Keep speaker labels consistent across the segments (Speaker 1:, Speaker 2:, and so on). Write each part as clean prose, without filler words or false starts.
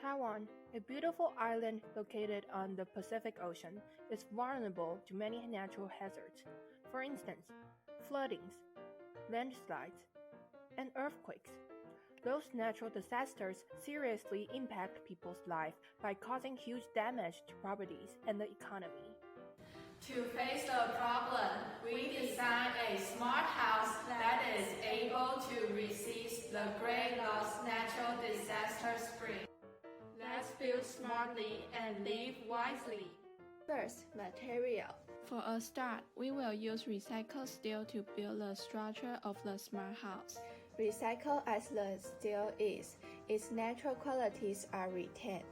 Speaker 1: Taiwan, a beautiful island located on the Pacific Ocean, is vulnerable to many natural hazards. For instance, floodings, landslides, and earthquakes. Those natural disasters seriously impact people's lives by causing huge damage to properties and the economy.
Speaker 2: To face the problem, we designed a smart house that is able to resist the great loss natural disasters bring. Let's build smartly and live wisely.
Speaker 3: First, material.
Speaker 4: For a start, we will use recycled steel to build the structure of the smart house.
Speaker 3: Recycled as the steel is, its natural qualities are retained.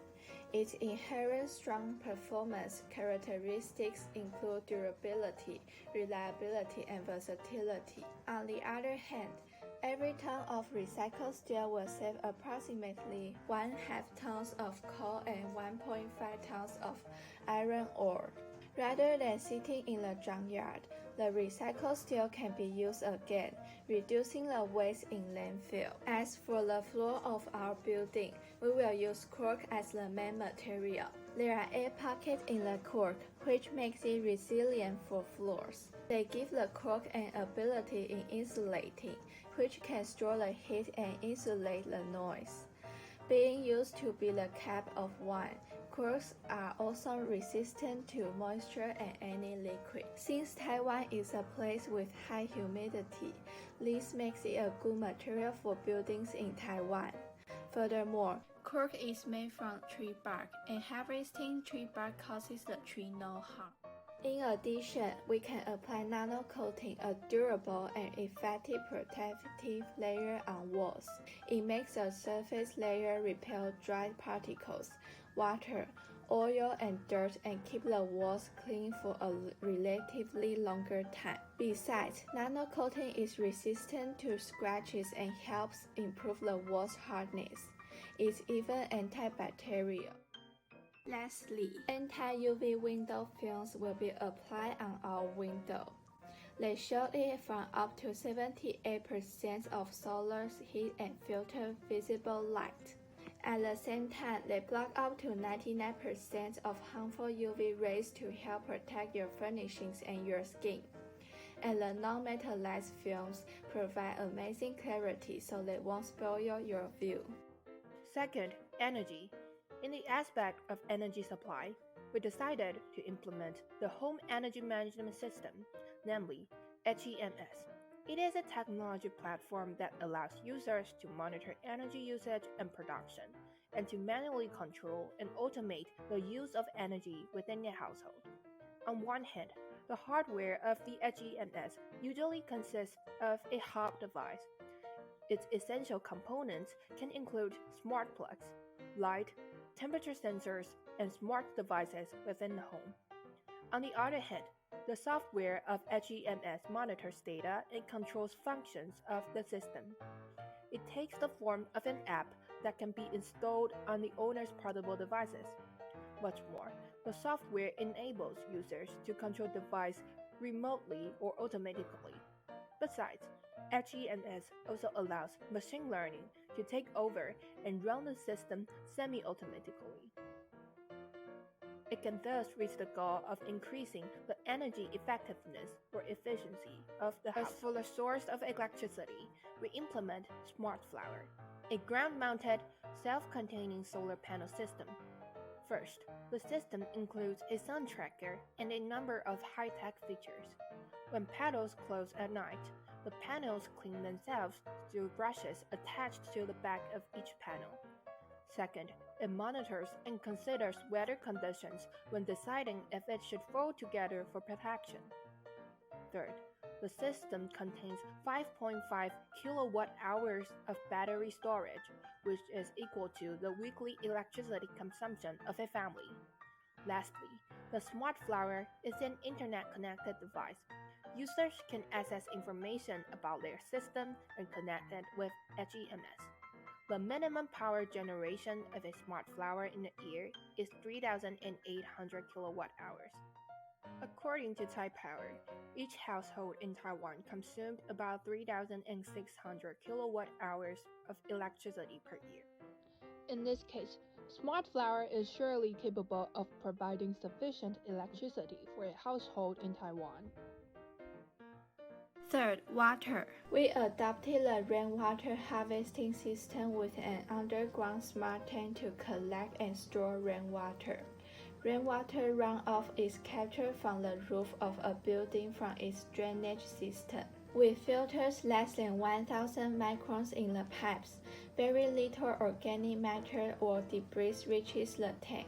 Speaker 3: Its inherent strong performance characteristics include durability, reliability, and versatility. On the other hand, every ton of recycled steel will save approximately 1/2 tons of coal and 1.5 tons of iron ore. Rather than sitting in the junkyard, the recycled steel can be used again, reducing the waste in landfill. As for the floor of our building, we will use cork as the main material. There are air pockets in the cork, which makes it resilient for floors. They give the cork an ability in insulating, which can store the heat and insulate the noise. Being used to be the cap of wine, corks are also resistant to moisture and any liquid. Since Taiwan is a place with high humidity, this makes it a good material for buildings in Taiwan. Furthermore,
Speaker 4: Cork is made from tree bark, and harvesting tree bark causes the tree no harm.
Speaker 3: In addition, we can apply nano coating, a durable and effective protective layer on walls. It makes the surface layer repel dry particles, water, oil, and dirt and keep the walls clean for a relatively longer time. Besides, nano coating is resistant to scratches and helps improve the wall's hardness. It's even antibacterial. Lastly, anti-UV window films will be applied on our window. They shield it from up to 78% of solar heat and filter visible light. At the same time, they block up to 99% of harmful UV rays to help protect your furnishings and your skin. And the non-metallized films provide amazing clarity so they won't spoil your view.
Speaker 1: Second, energy. In the aspect of energy supply, we decided to implement the Home Energy Management System, namely HEMS. It is a technology platform that allows users to monitor energy usage and production, and to manually control and automate the use of energy within their household. On one hand, the hardware of the HEMS usually consists of a hub device. Its essential components can include smart plugs, light, temperature sensors, and smart devices within the home. On the other hand, the software of HEMS monitors data and controls functions of the system. It takes the form of an app that can be installed on the owner's portable devices. Much more, the software enables users to control the device remotely or automatically. Besides, HEMS also allows machine learning to take over and run the system semi-automatically. It can thus reach the goal of increasing the energy effectiveness or efficiency of the house. As for the source of electricity, we implement Smart Flower, a ground-mounted, self-containing solar panel system. First, the system includes a sun tracker and a number of high-tech features. When panels close at night, the panels clean themselves through brushes attached to the back of each panel. Second, it monitors and considers weather conditions when deciding if it should fold together for protection. Third, the system contains 5.5 kilowatt-hours of battery storage, which is equal to the weekly electricity consumption of a family. Lastly, the Smart Flower is an internet-connected device. Users can access information about their system and connect it with HEMS. The minimum power generation of a Smart Flower in a year is 3,800 kilowatt-hours. According to Taipower, each household in Taiwan consumed about 3,600 kilowatt-hours of electricity per year.
Speaker 4: In this case,
Speaker 1: Smart Flower is surely capable of providing sufficient electricity for a household in Taiwan.
Speaker 4: Third, water.
Speaker 3: We adopted the rainwater harvesting system with an underground smart tank to collect and store rainwater. Rainwater runoff is captured from the roof of a building from its drainage system. With filters less than 1,000 microns in the pipes, very little organic matter or debris reaches the tank.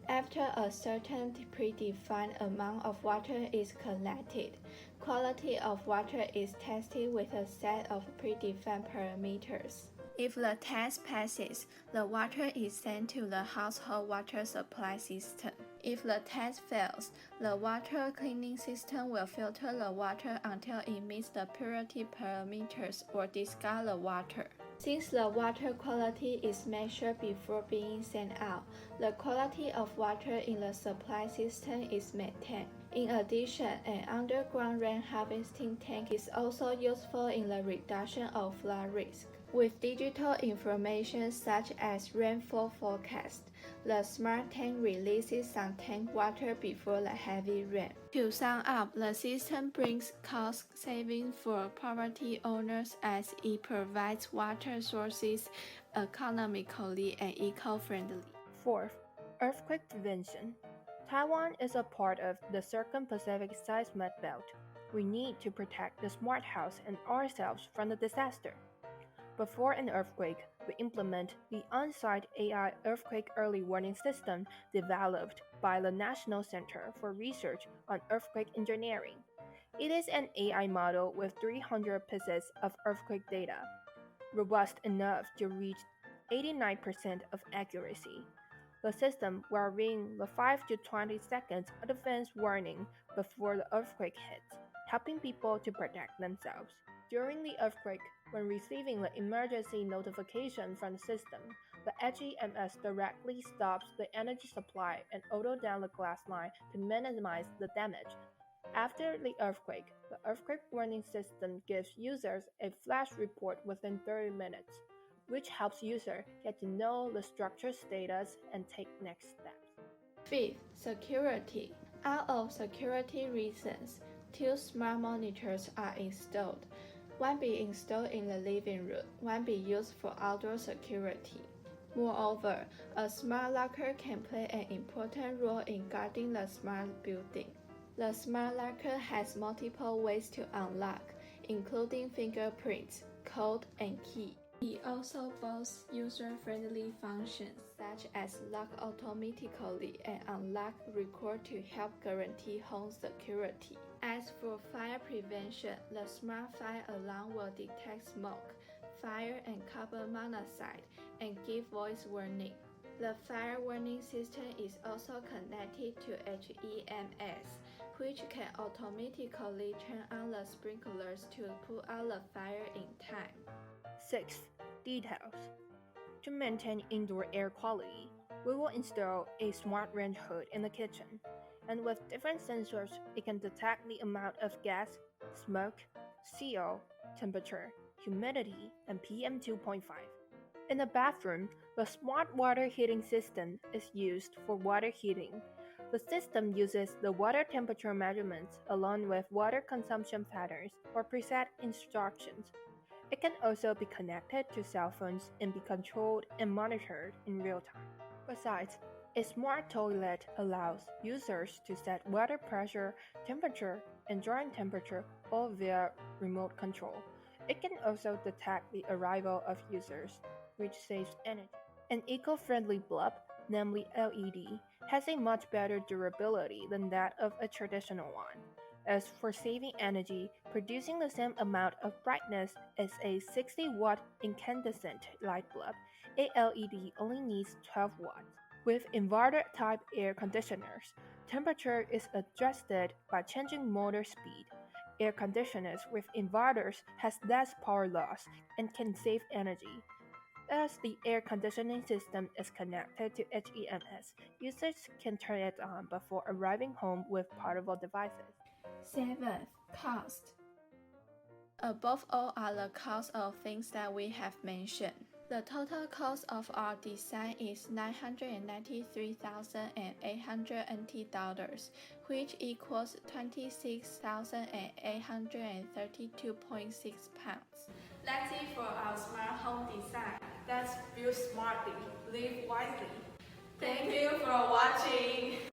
Speaker 3: After a certain predefined amount of water is collected, quality of water is tested with a set of predefined parameters. If the test passes, the water is sent to the household water supply system. If the test fails, the water cleaning system will filter the water until it meets the purity parameters or discard the water. Since the water quality is measured before being sent out, the quality of water in the supply system is maintained. In addition, an underground rain harvesting tank is also useful in the reduction of flood risk. With digital information such as rainfall forecast, the smart tank releases some tank water before the heavy rain. To sum up, the system brings cost savings for property owners as it provides water sources economically and eco-friendly.
Speaker 1: Fourth, earthquake prevention. Taiwan is a part of the Circum-Pacific Seismic Belt. We need to protect the smart house and ourselves from the disaster. Before an earthquake, we implement the on-site AI earthquake early warning system developed by the National Center for Research on Earthquake Engineering. It is an AI model with 300 pieces of earthquake data, robust enough to reach 89% of accuracy. The system will ring the 5 to 20 seconds advance warning before the earthquake hits, helping people to protect themselves. During the earthquake, when receiving the emergency notification from the system, the HEMS directly stops the energy supply and auto down the glass line to minimize the damage. After the earthquake warning system gives users a flash report within 30 minutes, which helps users get to know the structure status and take next steps.
Speaker 3: Fifth, security. Out of security reasons, 2 smart monitors are installed. One be installed in the living room, one be used for outdoor security. Moreover, a smart locker can play an important role in guarding the smart building. The smart locker has multiple ways to unlock, including fingerprints, code, and key. It also boasts user-friendly functions such as lock automatically and unlock record to help guarantee home security. As for fire prevention, the smart fire alarm will detect smoke, fire, and carbon monoxide and give voice warning. The fire warning system is also connected to HEMS, which can automatically turn on the sprinklers to put out the fire in time.
Speaker 1: Sixth, details. To maintain indoor air quality, we will install a smart range hood in the kitchen, and with different sensors, it can detect the amount of gas, smoke, CO, temperature, humidity, and PM 2.5. In the bathroom, the smart water heating system is used for water heating. The system uses the water temperature measurements along with water consumption patterns or preset instructions. It can also be connected to cell phones and be controlled and monitored in real time. Besides, a smart toilet allows users to set water pressure, temperature, and drying temperature all via remote control. It can also detect the arrival of users, which saves energy. An eco-friendly bulb, namely LED, has a much better durability than that of a traditional one. As for saving energy, producing the same amount of brightness as a 60-watt incandescent light bulb, a LED only needs 12 watts. With inverter-type air conditioners, temperature is adjusted by changing motor speed. Air conditioners with inverters has less power loss and can save energy. As the air conditioning system is connected to HEMS, users can turn it on before arriving home with portable devices.
Speaker 3: Seventh, cost.
Speaker 4: Above all are the cost of things that we have mentioned. The total cost of our design is $993,800 NT, which equals 26,832.6 pounds.
Speaker 2: That's it for our smart home design. Let's build smartly, live wisely. Thank you for watching.